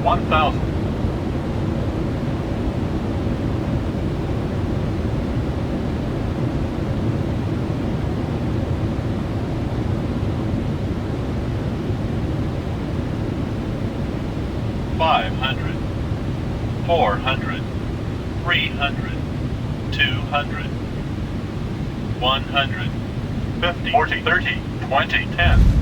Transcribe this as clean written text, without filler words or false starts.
1,000. 500, 400, 300, 200, 100, 50, 40, 30, 20, 10.